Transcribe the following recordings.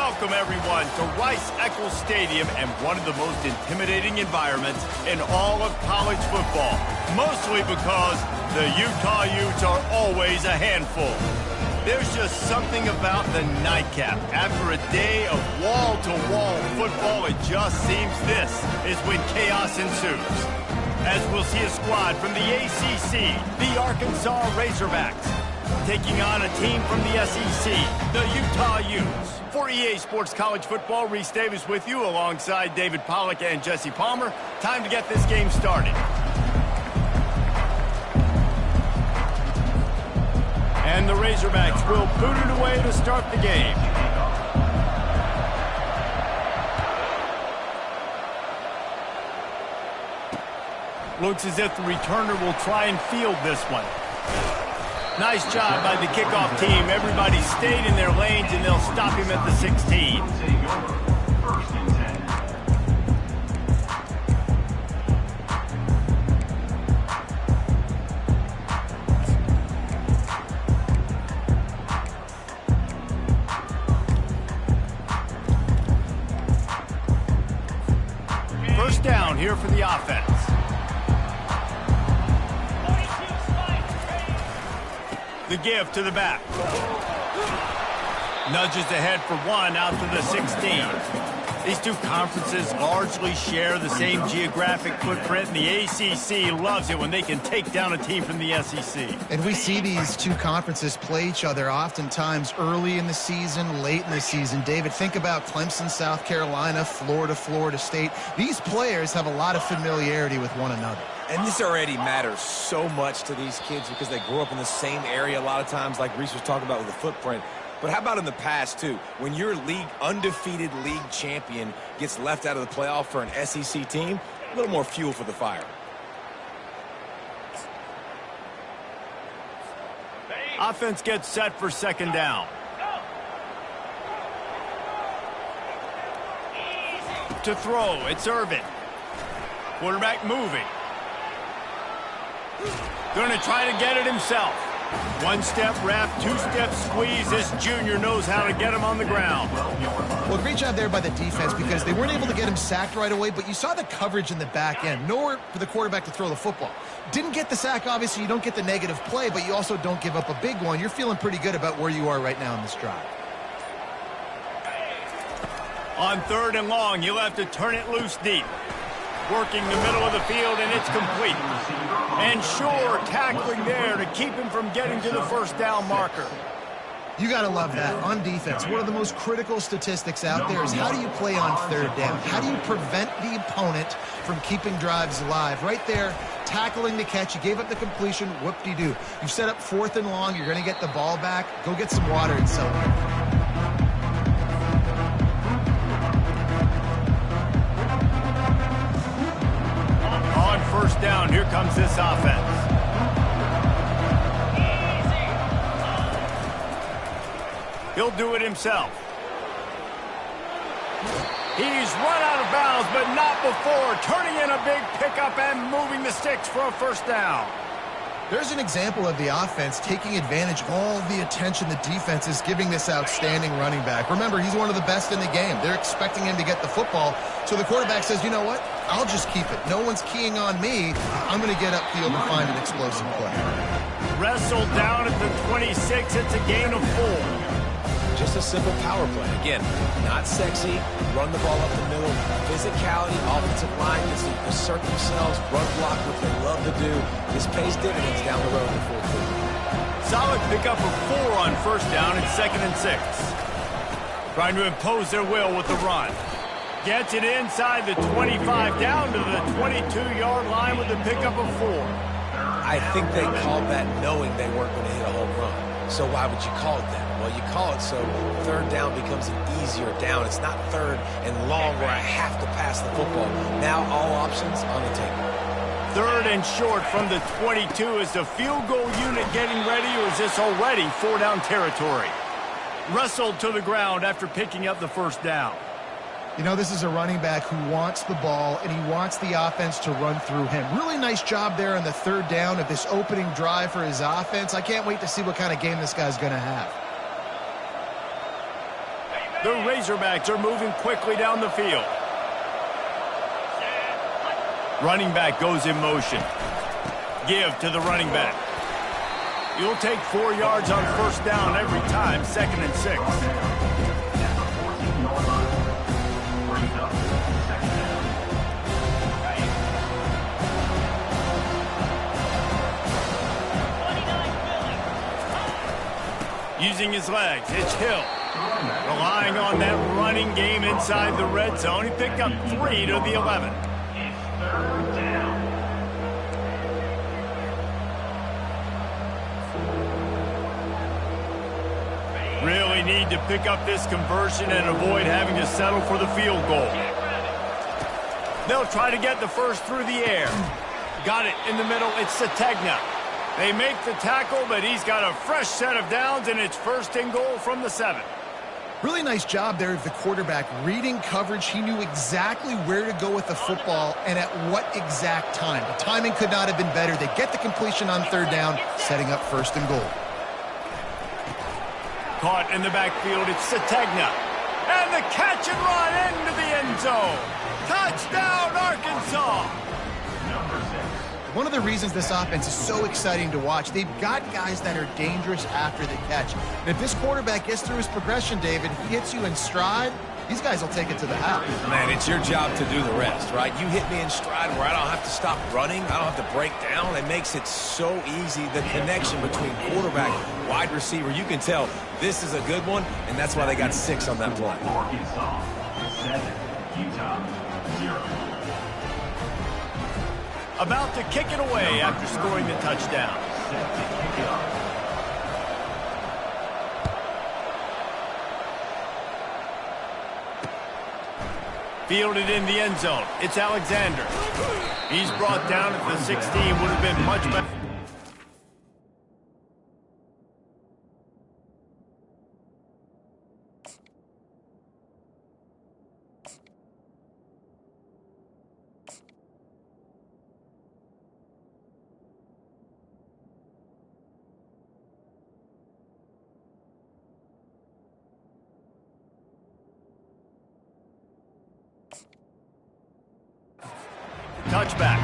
Welcome, everyone, to Rice-Eccles Stadium and one of the most intimidating environments in all of college football, mostly because the Utah Utes are always a handful. There's just something about the nightcap. After a day of wall-to-wall football, it just seems this is when chaos ensues. As we'll see a squad from the ACC, the Arkansas Razorbacks, taking on a team from the SEC, the Utah Utes. For EA Sports College Football, Reese Davis with you alongside David Pollack and Jesse Palmer. Time to get this game started. And the Razorbacks will boot it away to start the game. Looks as if the returner will try and field this one. Nice job by the kickoff team. Everybody stayed in their lanes, and they'll stop him at the 16. First down here for the offense. The give to the back. Nudges ahead for one out to the 16. These two conferences largely share the same geographic footprint, and the ACC loves it when they can take down a team from the SEC. And we see these two conferences play each other oftentimes early in the season, late in the season. David, think about Clemson, South Carolina, Florida, Florida State. These players have a lot of familiarity with one another. And this already matters so much to these kids because they grew up in the same area a lot of times, like Reese was talking about with the footprint. But how about in the past, too? When your undefeated league champion gets left out of the playoff for an SEC team, a little more fuel for the fire. Offense gets set for second down. To throw, it's Irvin. Quarterback moving. Going to try to get it himself. One-step wrap, two-step squeeze. This junior knows how to get him on the ground. Well, great job there by the defense because they weren't able to get him sacked right away, but you saw the coverage in the back end. Nowhere for the quarterback to throw the football. Didn't get the sack, obviously. You don't get the negative play, but you also don't give up a big one. You're feeling pretty good about where you are right now in this drive. On third and long, you'll have to turn it loose deep. Working the middle of the field, and it's complete. And sure, tackling there to keep him from getting to the first down marker. You got to love that. On defense, one of the most critical statistics out there is how do you play on third down? How do you prevent the opponent from keeping drives alive? Right there, tackling the catch. You gave up the completion. Whoop-de-doo. You set up fourth and long. You're going to get the ball back. Go get some water and celebrate. First down, here comes this offense. He'll do it himself. He's run out of bounds, but not before. Turning in a big pickup and moving the sticks for a first down. There's an example of the offense taking advantage of all the attention the defense is giving this outstanding running back. Remember, he's one of the best in the game. They're expecting him to get the football. So the quarterback says, you know what? I'll just keep it. No one's keying on me. I'm going to get upfield and find an explosive play. Wrestled down at the 26. It's a gain of 4. Just a simple power play. Again, not sexy. Run the ball up the middle. Physicality, offensive line gets to assert themselves, run block, what they love to do. This pays dividends down the road in the fourth quarter. Solid pickup of 4 on first down. It's 2nd and 6. Trying to impose their will with the run. Gets it inside the 25, down to the 22-yard line with a pickup of 4. I think they called that knowing they weren't going to hit a home run. So why would you call it that? Well, you call it so third down becomes an easier down. It's not third and long where I have to pass the football. Now all options on the table. Third and short from the 22. Is the field goal unit getting ready, or is this already 4-down territory? Wrestled to the ground after picking up the first down. You know, this is a running back who wants the ball, and he wants the offense to run through him. Really nice job there on the third down of this opening drive for his offense. I can't wait to see what kind of game this guy's going to have. The Razorbacks are moving quickly down the field. Running back goes in motion. Give to the running back. You'll take 4 yards on first down every time, 2nd and 6. Using his legs, it's Hill. Relying on that running game inside the red zone. He picked up 3 to the 11. Really need to pick up this conversion and avoid having to settle for the field goal. They'll try to get the first through the air. Got it in the middle. It's Sategna. They make the tackle, but he's got a fresh set of downs, and it's 1st and goal from the 7. Really nice job there of the quarterback. Reading coverage, he knew exactly where to go with the football and at what exact time. The timing could not have been better. They get the completion on 3rd down, setting up 1st and goal. Caught in the backfield, it's Sategna. And the catch and run into the end zone. Touchdown, Arkansas! One of the reasons this offense is so exciting to watch, they've got guys that are dangerous after the catch. And if this quarterback gets through his progression, David, he hits you in stride, these guys will take it to the house. Man, it's your job to do the rest, right? You hit me in stride where I don't have to stop running. I don't have to break down. It makes it so easy. The connection between quarterback, wide receiver, you can tell this is a good one, and that's why they got 6 on that play. Arkansas 7, Utah 0. About to kick it away after scoring the touchdown. Fielded in the end zone. It's Alexander. He's brought down at the 16. Would have been much better. Touchback.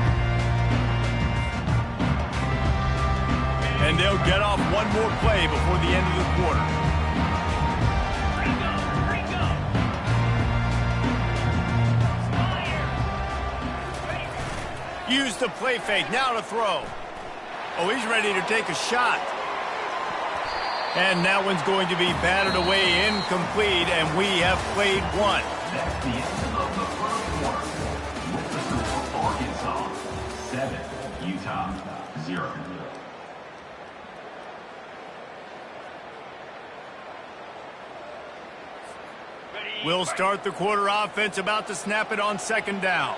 And they'll get off one more play before the end of the quarter. Use the play fake. Now to throw. Oh, he's ready to take a shot. And that one's going to be batted away incomplete, and we have played one. That's the end of the first quarter. Arkansas 7, Utah 0. We'll start the quarter offense, about to snap it on 2nd down.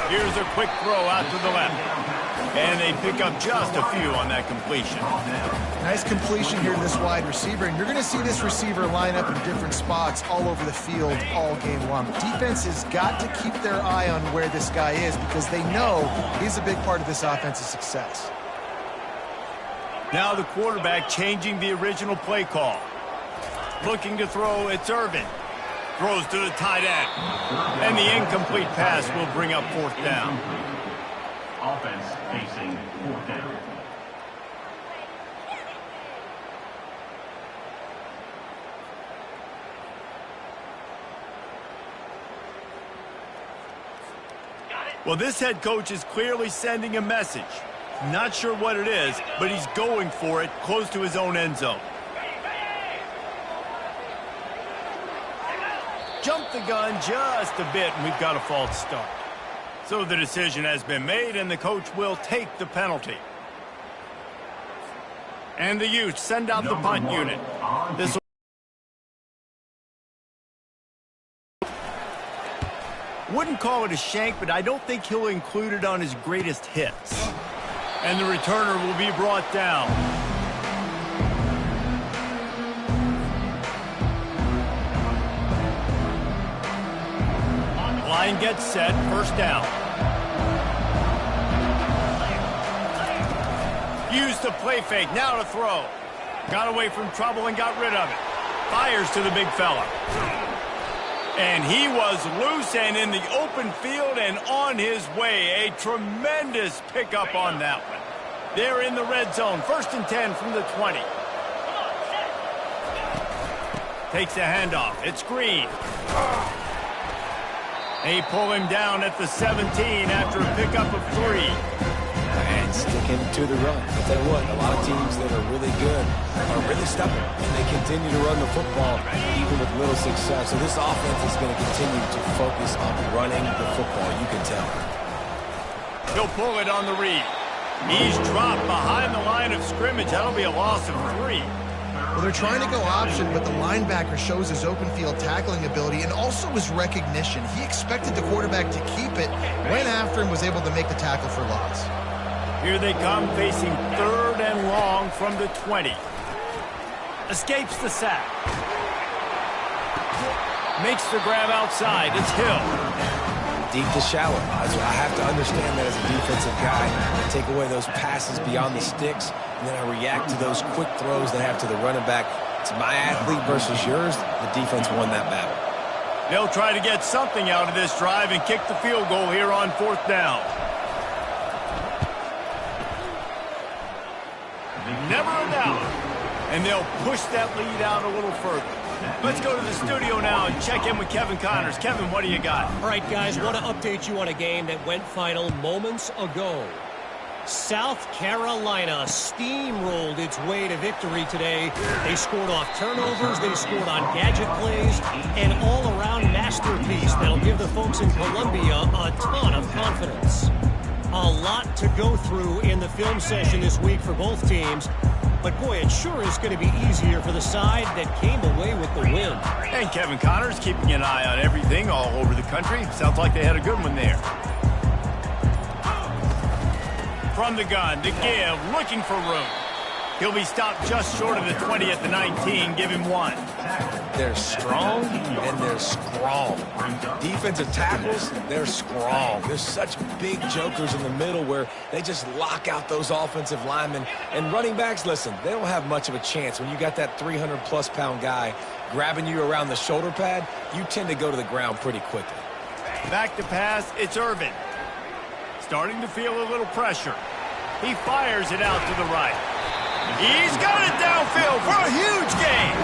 Here's a quick throw out to the left. And they pick up just a few on that completion. Nice completion here to this wide receiver, and you're going to see this receiver line up in different spots all over the field all game long. Defense has got to keep their eye on where this guy is because they know he's a big part of this offense's success. Now the quarterback changing the original play call. Looking to throw, it's Irvin. Throws to the tight end. And the incomplete pass will bring up 4th down. Offense facing 4th down. Well, this head coach is clearly sending a message. Not sure what it is, but he's going for it close to his own end zone. Jumped the gun just a bit, and we've got a false start. So the decision has been made, and the coach will take the penalty. And the Utes send out the punt unit. This wouldn't call it a shank, but I don't think he'll include it on his greatest hits. And the returner will be brought down. Line gets set, 1st down. Used the play fake, now to throw. Got away from trouble and got rid of it. Fires to the big fella. And he was loose and in the open field and on his way. A tremendous pickup on that one. They're in the red zone. 1st and 10 from the 20. Takes a handoff. It's Green. They pull him down at the 17 after a pickup of 3. And sticking to the run. I'll tell you what, a lot of teams that are really good are really stubborn, and they continue to run the football even with little success. So this offense is going to continue to focus on running the football, you can tell. He'll pull it on the read. He's dropped behind the line of scrimmage. That'll be a loss of 3. Well, they're trying to go option, but the linebacker shows his open field tackling ability and also his recognition. He expected the quarterback to keep it, went after him, was able to make the tackle for loss. Here they come, facing 3rd and long from the 20. Escapes the sack. Makes the grab outside. It's Hill. Deep to shallow. I have to understand that as a defensive guy. I take away those passes beyond the sticks, and then I react to those quick throws they have to the running back. It's my athlete versus yours. The defense won that battle. They'll try to get something out of this drive and kick the field goal here on 4th down. Never a doubt. And they'll push that lead out a little further. Let's go to the studio now and check in with Kevin Connors. Kevin, what do you got? All right, guys, want to update you on a game that went final moments ago. South Carolina steamrolled its way to victory today. They scored off turnovers, they scored on gadget plays, an all-around masterpiece that'll give the folks in Columbia a ton of confidence. A lot to go through in the film session this week for both teams. But, boy, it sure is going to be easier for the side that came away with the win. And Kevin Connors keeping an eye on everything all over the country. Sounds like they had a good one there. From the gun to give, looking for room. He'll be stopped just short of the 20 at the 19. Give him 1. They're strong and they're strong. Defensive tackles, they're strong. There's such big jokers in the middle where they just lock out those offensive linemen. And running backs, listen, they don't have much of a chance. When you got that 300-plus pound guy grabbing you around the shoulder pad, you tend to go to the ground pretty quickly. Back to pass, it's Irvin. Starting to feel a little pressure. He fires it out to the right. He's got it downfield for a huge gain.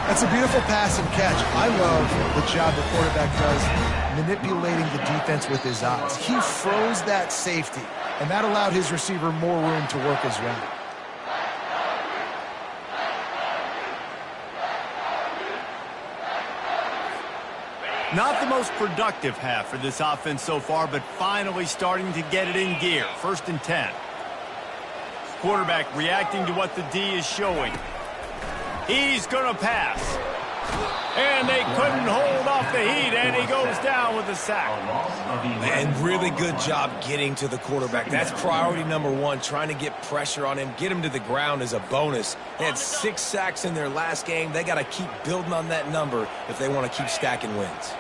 That's a beautiful pass and catch. I love the job the quarterback does manipulating the defense with his eyes. He froze that safety, and that allowed his receiver more room to work his route. Not the most productive half for this offense so far, but finally starting to get it in gear. 1st and 10. Quarterback reacting to what the D is showing. He's going to pass. And they couldn't hold off the heat, and he goes down with a sack. And really good job getting to the quarterback. That's priority number 1, trying to get pressure on him. Get him to the ground is a bonus. They had 6 sacks in their last game. They got to keep building on that number if they want to keep stacking wins.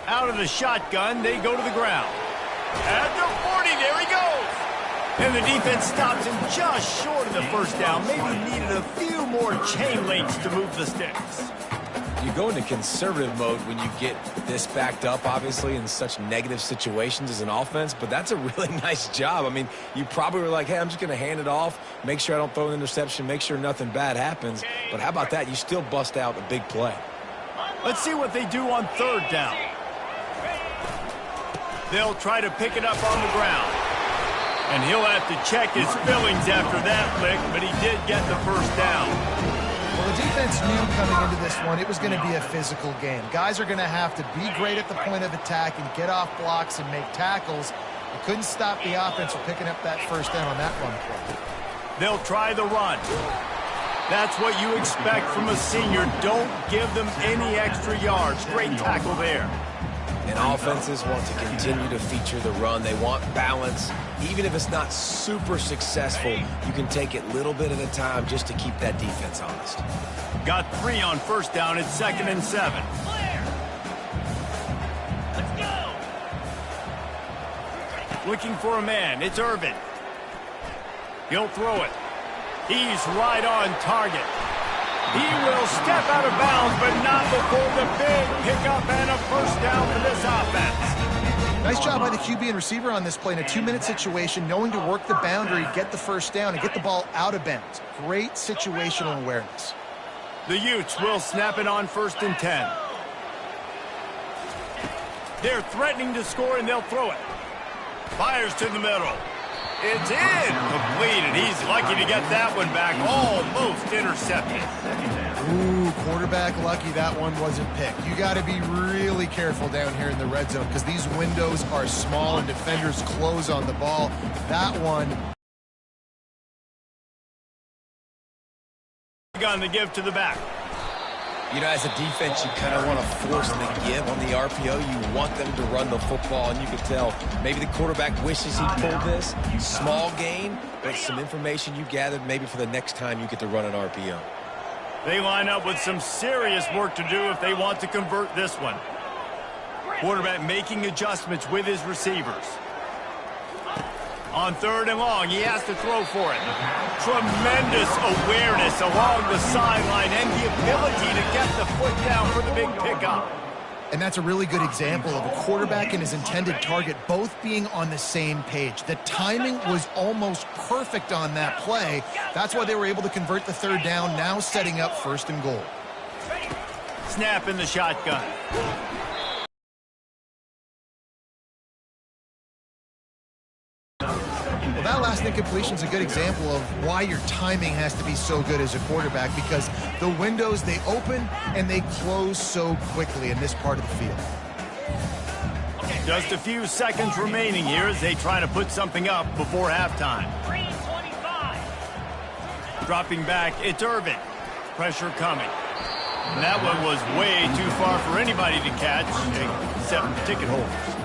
Out of the shotgun, they go to the ground. At the 40, there he goes. And the defense stops him just short of the 1st down. Maybe needed a few more chain links to move the sticks. You go into conservative mode when you get this backed up, obviously, in such negative situations as an offense, but that's a really nice job. I mean, you probably were like, hey, I'm just going to hand it off, make sure I don't throw an interception, make sure nothing bad happens. But how about that? You still bust out a big play. Let's see what they do on 3rd down. They'll try to pick it up on the ground. And he'll have to check his fillings after that lick, but he did get the 1st down. Well, the defense knew coming into this one it was going to be a physical game. Guys are going to have to be great at the point of attack and get off blocks and make tackles. They couldn't stop the offense from picking up that 1st down on that run play. They'll try the run. That's what you expect from a senior. Don't give them any extra yards. Great tackle there. And offenses want to continue to feature the run. They want balance. Even if it's not super successful, you can take it little bit at a time just to keep that defense honest. Got 3 on first down. It's 2nd and 7. Let's go. Looking for a man. It's Irvin. He'll throw it. He's right on target. He will step out of bounds, but not before the big pickup and a first down for this offense. Nice job by the QB and receiver on this play in a 2-minute situation, knowing to work the boundary, get the first down, and get the ball out of bounds. Great situational awareness. The Utes will snap it on 1st and 10. They're threatening to score, and they'll throw it. Fires to the middle. It's incomplete, and he's lucky to get that one back. Almost intercepted. Ooh, quarterback lucky that one wasn't picked. You got to be really careful down here in the red zone because these windows are small and defenders close on the ball. That one. Gun to give to the back. You know, as a defense, you kind of want to force the give on the RPO. You want them to run the football, and you can tell maybe the quarterback wishes he pulled this. Small gain, but some information you gathered maybe for the next time you get to run an RPO. They line up with some serious work to do if they want to convert this one. Quarterback making adjustments with his receivers. On 3rd and long, he has to throw for it. Tremendous awareness along the sideline and the ability to get the foot down for the big pickup. And that's a really good example of a quarterback and his intended target both being on the same page. The timing was almost perfect on that play. That's why they were able to convert the 3rd down, now setting up 1st and goal. Snap in the shotgun. Well, that last incompletion is a good example of why your timing has to be so good as a quarterback, because the windows, they open and they close so quickly in this part of the field. Just a few seconds remaining here as they try to put something up before halftime. Dropping back, it's Irvin. Pressure coming. And that one was way too far for anybody to catch, except ticket holders.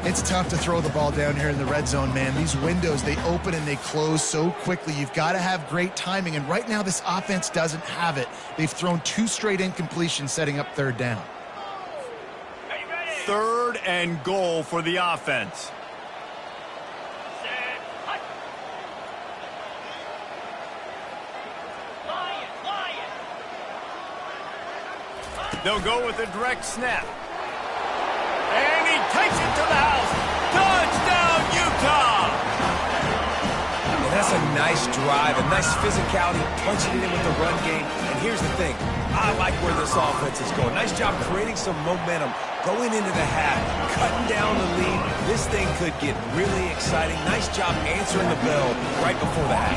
It's tough to throw the ball down here in the red zone, man. These windows, they open and they close so quickly. You've got to have great timing, and right now this offense doesn't have it. They've thrown 2 straight incompletions setting up 3rd down. 3rd and goal for the offense. They'll go with a direct snap. And he takes it to the house. Touchdown, Utah! And that's a nice drive, a nice physicality, punching it in with the run game. And here's the thing. I like where this offense is going. Nice job creating some momentum, going into the half, cutting down the lead. This thing could get really exciting. Nice job answering the bell right before the half.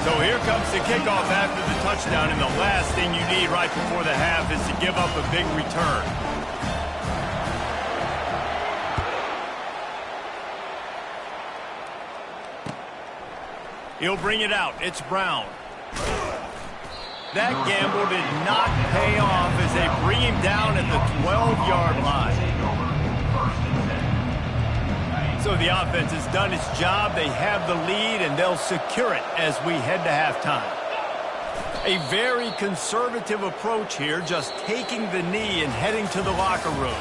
So here comes the kickoff after the touchdown, and the last thing you need right before the half is to give up a big return. He'll bring it out. It's Brown. That gamble did not pay off as they bring him down at the 12-yard line. So the offense has done its job. They have the lead, and they'll secure it as we head to halftime. A very conservative approach here, just taking the knee and heading to the locker room.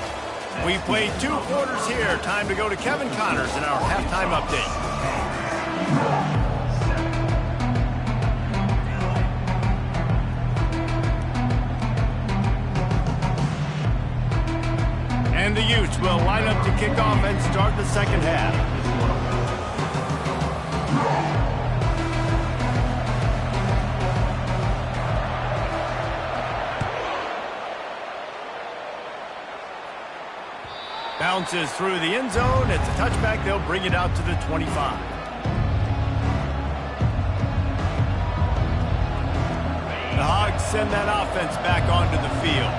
We played 2 quarters here. Time to go to Kevin Connors in our halftime update. And the Utes will line up to kick off and start the second half. Bounces through the end zone. It's a touchback. They'll bring it out to the 25. The Hogs send that offense back onto the field.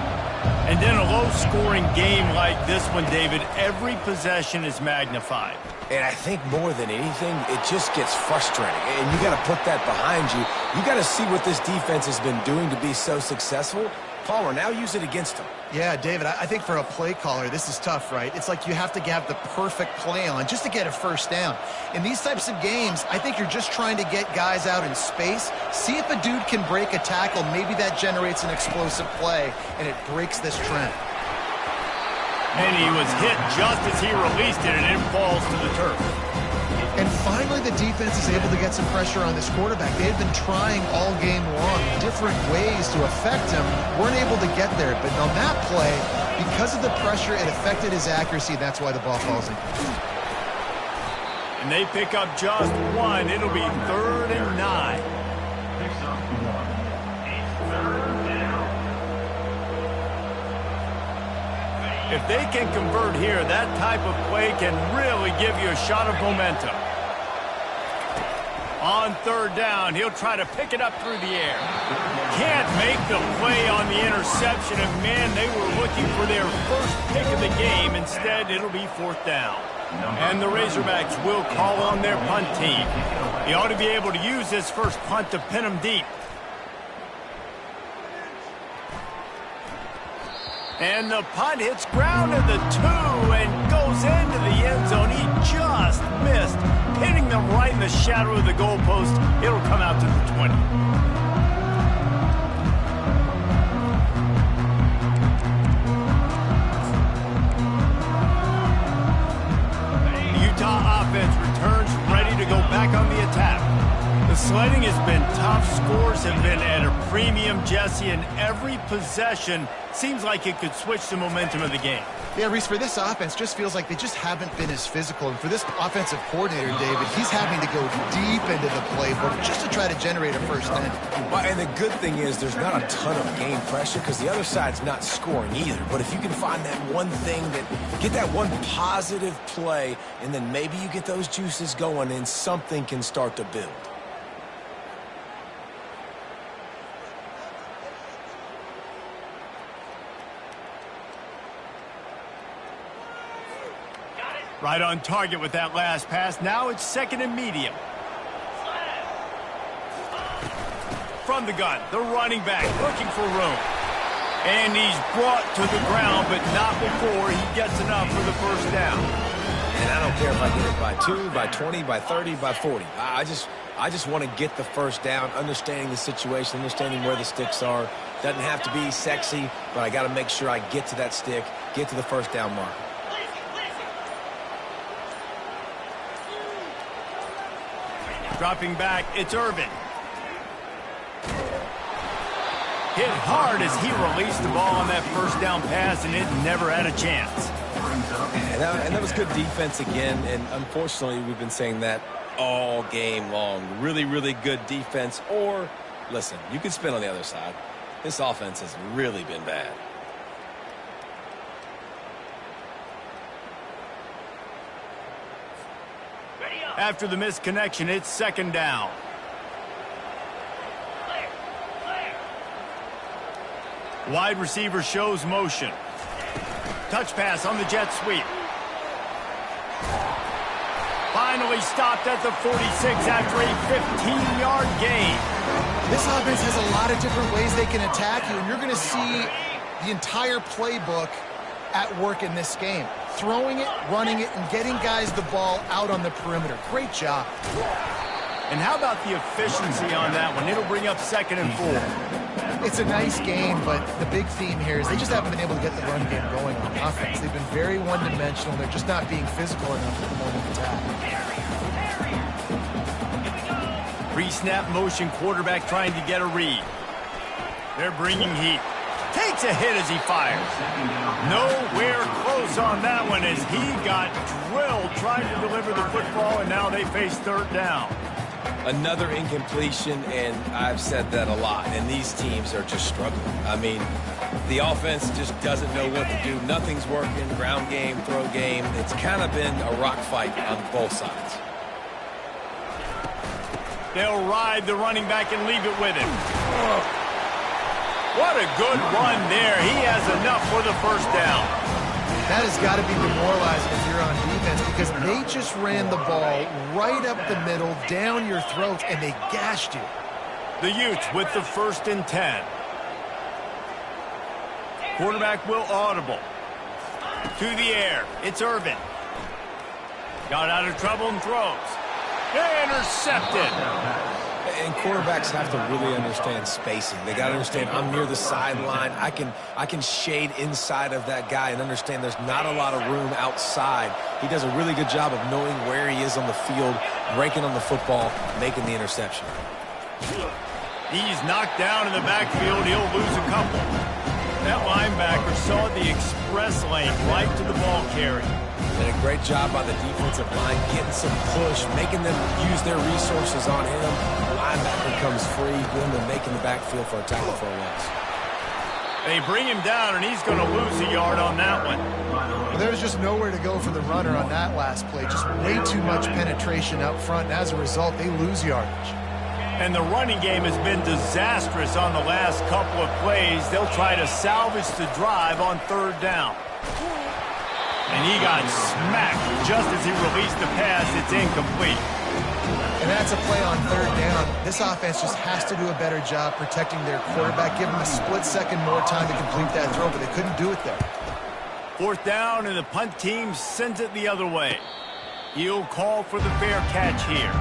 And in a low-scoring game like this one, David, every possession is magnified. And I think more than anything, it just gets frustrating. And you got to put that behind you. You got to see what this defense has been doing to be so successful. Palmer, now use it against them. Yeah, David, I think for a play caller, this is tough, right? It's like you have to have the perfect play on just to get a first down. In these types of games, I think you're just trying to get guys out in space, see if a dude can break a tackle. Maybe that generates an explosive play, and it breaks this trend. And he was hit just as he released it, and it falls to the turf. And finally, the defense is able to get some pressure on this quarterback. They had been trying all game long different ways to affect him, weren't able to get there. But on that play, because of the pressure, it affected his accuracy. That's why the ball falls in. And they pick up just one. It'll be 3rd and 9. Picks up 1. It's 3rd down. If they can convert here, that type of play can really give you a shot of momentum. On 3rd down, he'll try to pick it up through the air. Can't make the play on the interception, and man, they were looking for their first pick of the game. Instead, it'll be 4th down. And the Razorbacks will call on their punt team. He ought to be able to use this first punt to pin them deep. And the punt hits ground at the 2 and goes into the end zone. He just missed, hitting them right in the shadow of the goalpost. It'll come out to the 20. The Utah offense returns ready to go back on the attack. The sledding has been tough. Scores have been at a premium, Jesse, and every possession seems like it could switch the momentum of the game. Yeah, Reese, for this offense, just feels like they just haven't been as physical. And for this offensive coordinator, David, he's having to go deep into the playbook just to try to generate a first down. Well, and the good thing is there's not a ton of game pressure because the other side's not scoring either. But if you can find that one thing, get that one positive play, and then maybe you get those juices going and something can start to build. Right on target with that last pass. Now it's 2nd and medium. From the gun, the running back looking for room. And he's brought to the ground, but not before he gets enough for the first down. And I don't care if I get it by 2, by 20, by 30, by 40. I just want to get the first down, understanding the situation, understanding where the sticks are. Doesn't have to be sexy, but I got to make sure I get to that stick, get to the first down marker. Dropping back, it's Irvin. Hit hard as he released the ball on that first down pass, and it never had a chance. And that was good defense again, and unfortunately, we've been saying that all game long. Really, really good defense, or, listen, you can spin on the other side. This offense has really been bad. After the missed connection, it's 2nd down. Wide receiver shows motion. Touch pass on the jet sweep. Finally stopped at the 46 after a 15-yard gain. This offense has a lot of different ways they can attack you, and you're going to see the entire playbook at work in this game. Throwing it, running it, and getting guys the ball out on the perimeter. Great job. And how about the efficiency on that one? It'll bring up 2nd and 4. It's a nice game, but the big theme here is they just haven't been able to get the run game going on offense. They've been very one-dimensional. They're just not being physical enough at the moment of attack. Pre-snap motion, quarterback trying to get a read. They're bringing heat. Takes a hit as he fires. Nowhere close on that one as he got drilled trying to deliver the football, and now they face 3rd down. Another incompletion, and I've said that a lot, and these teams are just struggling. I mean, the offense just doesn't know what to do. Nothing's working, ground game, throw game. It's kind of been a rock fight on both sides. They'll ride the running back and leave it with him. What a good run there. He has enough for the first down. That has got to be demoralizing if you're on defense because they just ran the ball right up the middle, down your throats, and they gashed you. The Utes with the 1st and 10. Quarterback will audible. To the air. It's Irvin. Got out of trouble and throws. Intercepted. And quarterbacks have to really understand spacing. They got to understand I'm near the sideline. I can shade inside of that guy and understand there's not a lot of room outside. He does a really good job of knowing where he is on the field, breaking on the football, making the interception. He's knocked down in the backfield. He'll lose a couple. That linebacker saw the express lane right to the ball carrier. And a great job by the defensive line, getting some push, making them use their resources on him. The linebacker comes free, going to making the backfield for a tackle for a loss. They bring him down, and he's going to lose a yard on that one. Well, there's just nowhere to go for the runner on that last play. Just way too much penetration up front, and as a result, they lose yardage. And the running game has been disastrous on the last couple of plays. They'll try to salvage the drive on 3rd down. And he got smacked just as he released the pass. It's incomplete. And that's a play on 3rd down. This offense just has to do a better job protecting their quarterback. Give him a split second more time to complete that throw, but they couldn't do it there. 4th down, and the punt team sends it the other way. He'll call for the fair catch here.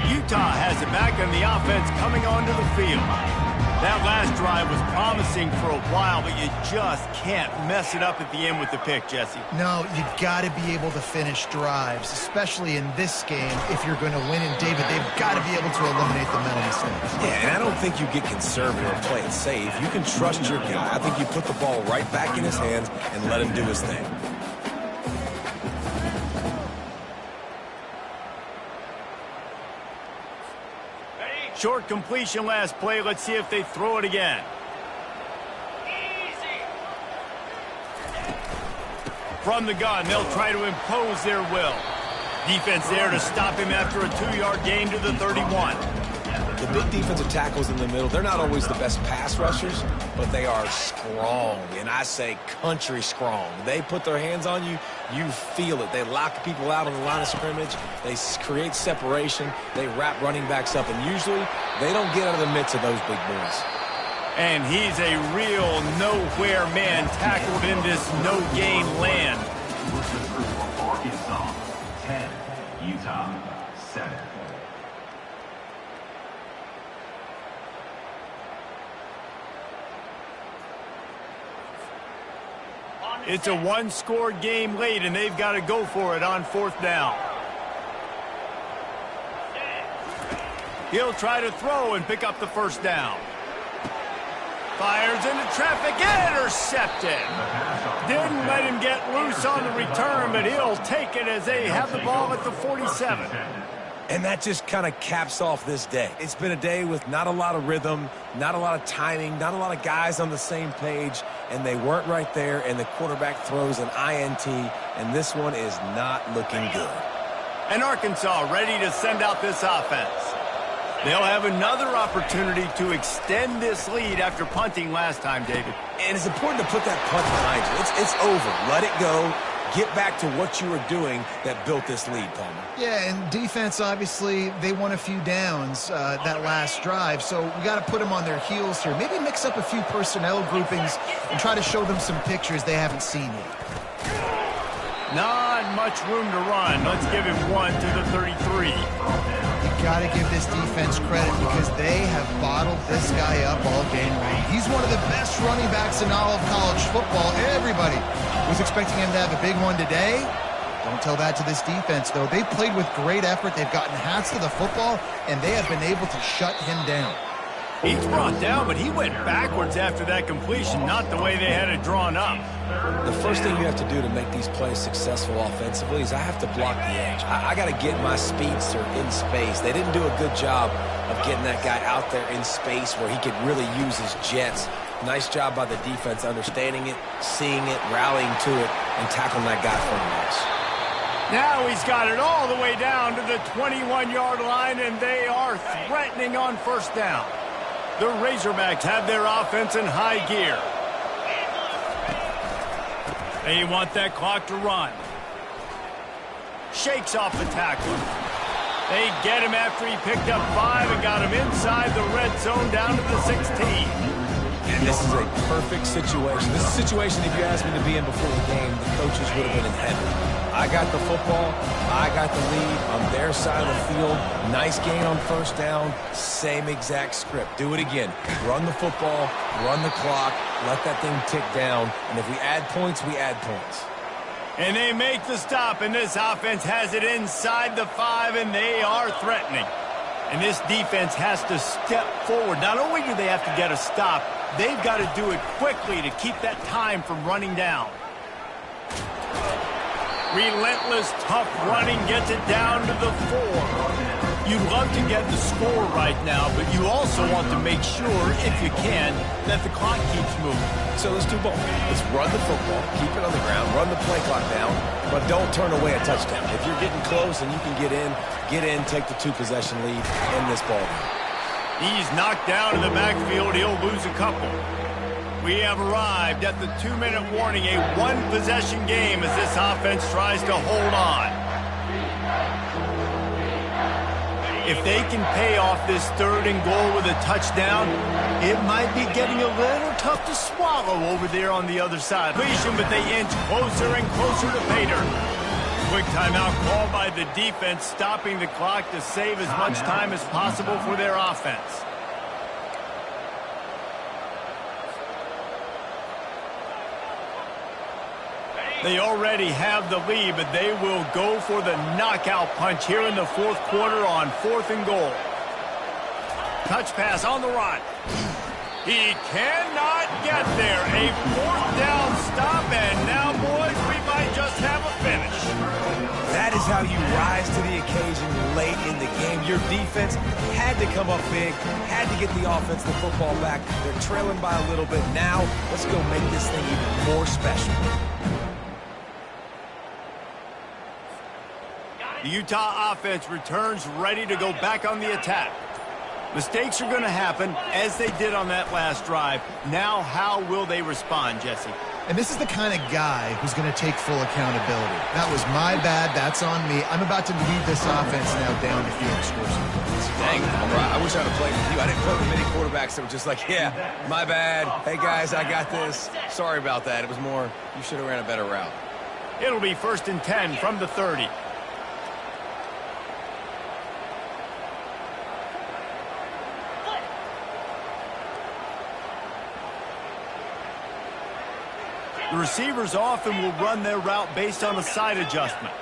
Utah has it back on the offense coming onto the field. That last drive was promising for a while, but you just can't mess it up at the end with the pick, Jesse. No, you've got to be able to finish drives, especially in this game. If you're going to win, and David, they've got to be able to eliminate the mental mistakes. Yeah, and I don't think you get conservative or play it safe. You can trust your guy. I think you put the ball right back in his hands and let him do his thing. Short completion last play. Let's see if they throw it again. From the gun, they'll try to impose their will. Defense there to stop him after a 2-yard gain to the 31. The big defensive tackles in the middle, they're not always the best pass rushers, but they are strong, and I say country strong. They put their hands on you, you feel it. They lock people out on the line of scrimmage. They create separation. They wrap running backs up, and usually they don't get out of the midst of those big boys. And he's a real nowhere man tackled in this no-gain land. Arkansas 10, Utah 7. It's a 1-score game late, and they've got to go for it on 4th down. He'll try to throw and pick up the 1st down. Fires into traffic, intercepted. Didn't let him get loose on the return, but he'll take it as they have the ball at the 47. And that just kind of caps off this day. It's been a day with not a lot of rhythm, not a lot of timing, not a lot of guys on the same page, and they weren't right there, and the quarterback throws an INT, and this one is not looking good. And Arkansas ready to send out this offense. They'll have another opportunity to extend this lead after punting last time, David. And it's important to put that punt behind you. It's over. Let it go. Get back to what you were doing that built this lead, Palmer. Yeah, and defense, obviously, they won a few downs that last drive, so we got to put them on their heels here. Maybe mix up a few personnel groupings and try to show them some pictures they haven't seen yet. Not much room to run. Let's give him one to the 33. You got to give this defense credit because they have bottled this guy up all game long. He's one of the best running backs in all of college football. Everybody was expecting him to have a big one today. Don't tell that to this defense, though. They played with great effort. They've gotten hats to the football, and they have been able to shut him down. He's brought down, but he went backwards after that completion, not the way they had it drawn up. The first thing you have to do to make these plays successful offensively is I have to block the edge. I got to get my speedster in space. They didn't do a good job of getting that guy out there in space where he could really use his jets. Nice job by the defense understanding it, seeing it, rallying to it, and tackling that guy for a loss. Now he's got it all the way down to the 21-yard line, and they are threatening on 1st down. The Razorbacks have their offense in high gear. They want that clock to run. Shakes off the tackle. They get him after he picked up 5 and got him inside the red zone down to the 16. And this is a perfect situation. This is a situation, if you asked me to be in before the game, the coaches would have been in heaven. I got the football. I got the lead on their side of the field. Nice gain on first down. Same exact script. Do it again. Run the football, run the clock, let that thing tick down. And if we add points, we add points. And they make the stop, and this offense has it inside the 5, and they are threatening. And this defense has to step forward. Not only do they have to get a stop, they've got to do it quickly to keep that time from running down. Relentless, tough running gets it down to the 4. You'd love to get the score right now, but you also want to make sure, if you can, that the clock keeps moving. So let's do both. Let's run the football, keep it on the ground, run the play clock down, but don't turn away a touchdown. If you're getting close and you can get in, take the 2-possession lead in this ball game. He's knocked down in the backfield. He'll lose a couple. We have arrived at the 2-minute warning, a 1-possession game as this offense tries to hold on. If they can pay off this 3rd and goal with a touchdown, it might be getting a little tough to swallow over there on the other side. But they inch closer and closer to pay dirt. Quick timeout called by the defense, stopping the clock to save as much time as possible for their offense. They already have the lead, but they will go for the knockout punch here in the 4th quarter on 4th and goal. Touch pass on the run. He cannot get there. A 4th down stop, and now, boys, we might just have a finish. That is how you rise to the occasion late in the game. Your defense had to come up big, had to get the offense the football back. They're trailing by a little bit. Now, let's go make this thing even more special. The Utah offense returns ready to go back on the attack. Mistakes are going to happen, as they did on that last drive. Now, how will they respond, Jesse? And this is the kind of guy who's going to take full accountability. That was my bad. That's on me. I'm about to lead this offense now down the field and score some points. Dang, I wish I would have played with you. I didn't play with many quarterbacks that were just like, yeah, my bad. Hey, guys, I got this. Sorry about that. It was more, you should have ran a better route. It'll be 1st and 10 from the 30. The receivers often will run their route based on a side adjustment.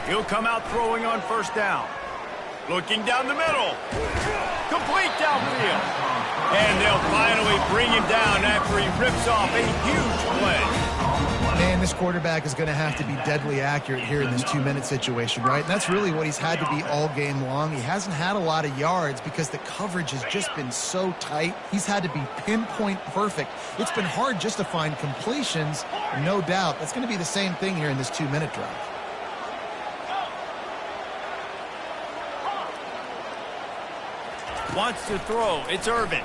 He'll come out throwing on 1st down. Looking down the middle. Complete downfield. And they'll finally bring him down after he rips off a huge play. Man, this quarterback is going to have to be deadly accurate here in this 2-minute situation, right? And that's really what he's had to be all game long. He hasn't had a lot of yards because the coverage has just been so tight. He's had to be pinpoint perfect. It's been hard just to find completions, no doubt. That's going to be the same thing here in this 2-minute drive. Wants to throw. It's Irvin.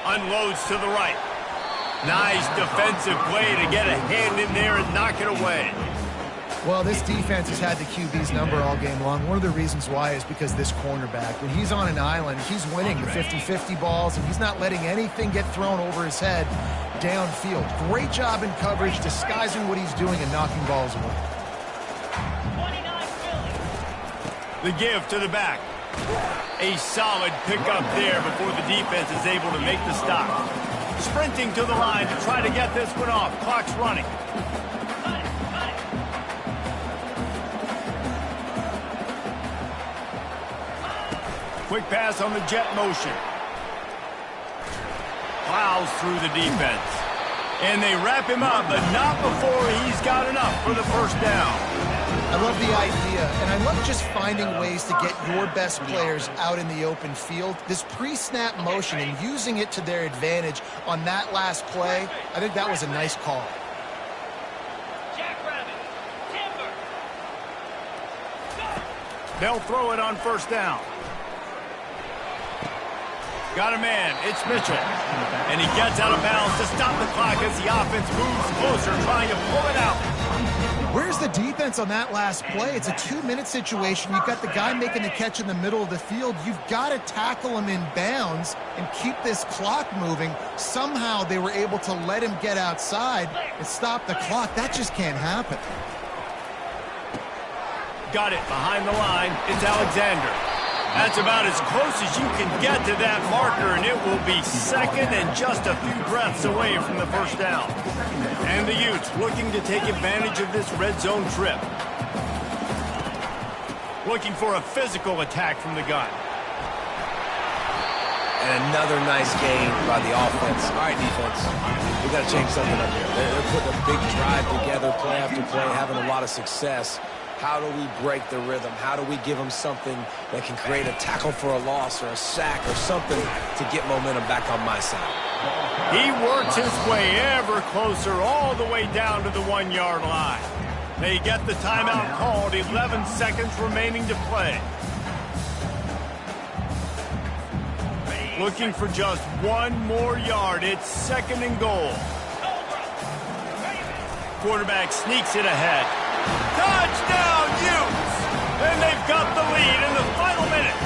Unloads to the right. Nice defensive play to get a hand in there and knock it away. Well, this defense has had the QB's number all game long. One of the reasons why is because this cornerback, when he's on an island, he's winning the 50-50 balls, and he's not letting anything get thrown over his head downfield. Great job in coverage, disguising what he's doing and knocking balls away. The give to the back. A solid pickup there before the defense is able to make the stop. Sprinting to the line to try to get this one off. Clock's running. Quick pass on the jet motion. Plows through the defense. And they wrap him up, but not before he's got enough for the 1st down. I love the idea, and I love just finding ways to get your best players out in the open field. This pre-snap motion and using it to their advantage on that last play, I think that was a nice call. They'll throw it on 1st down. Got a man. It's Mitchell. And he gets out of bounds to stop the clock as the offense moves closer, trying to pull it out. Where's the defense on that last play? It's a 2-minute situation. You've got the guy making the catch in the middle of the field. You've got to tackle him in bounds and keep this clock moving. Somehow they were able to let him get outside and stop the clock. That just can't happen. Got it behind the line. It's Alexander. That's about as close as you can get to that marker, and it will be second and just a few breaths away from the first down. And the Utes looking to take advantage of this red zone trip. Looking for a physical attack from the gun. And another nice game by the offense. All right, defense, we got to change something up here. They're putting a big drive together, play after play, having a lot of success. How do we break the rhythm? How do we give them something that can create a tackle for a loss or a sack or something to get momentum back on my side? He works his way ever closer all the way down to the 1-yard line. They get the timeout called, 11 seconds remaining to play. Looking for just one more yard. It's second and goal. Quarterback sneaks it ahead. Touchdown, Utes! And they've got the lead in the final minute.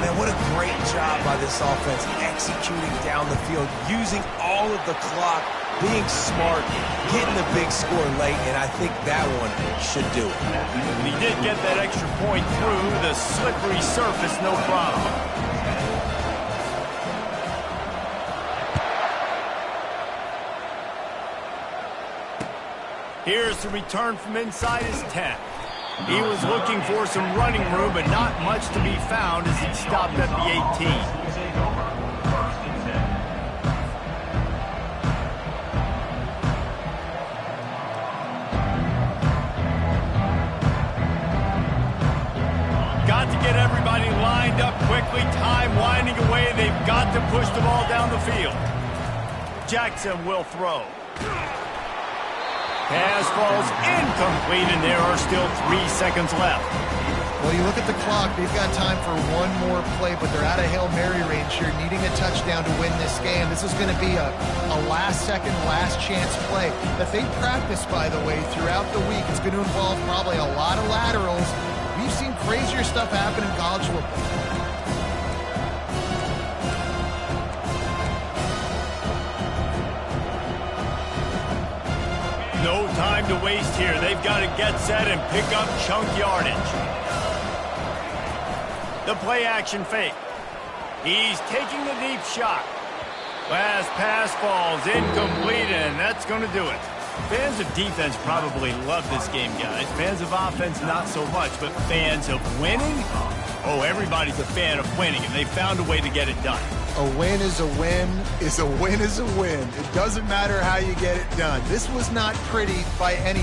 Man, what a great job by this offense executing down the field, using all of the clock, being smart, getting the big score late, and I think that one should do it. And he did get that extra point through the slippery surface, no problem. Here's the return from inside his 10. He was looking for some running room, but not much to be found as he stopped at the 18. Got to get everybody lined up quickly. Time winding away. They've got to push the ball down the field. Jackson will throw. Pass falls incomplete, and there are still 3 seconds left. Well, you look at the clock, they've got time for one more play, but they're out of Hail Mary range here, needing a touchdown to win this game. This is going to be a last-second, last-chance play that they practice, by the way, throughout the week. It's going to involve probably a lot of laterals. We've seen crazier stuff happen in college football. No time to waste here. They've got to get set and pick up chunk yardage. The play action fake. He's taking the deep shot. Last pass falls incomplete, and that's going to do it. Fans of defense probably love this game, guys. Fans of offense, not so much, but fans of winning? Oh, everybody's a fan of winning, and they found a way to get it done. A win is a win is a win is a win. It doesn't matter how you get it done. This was not pretty by any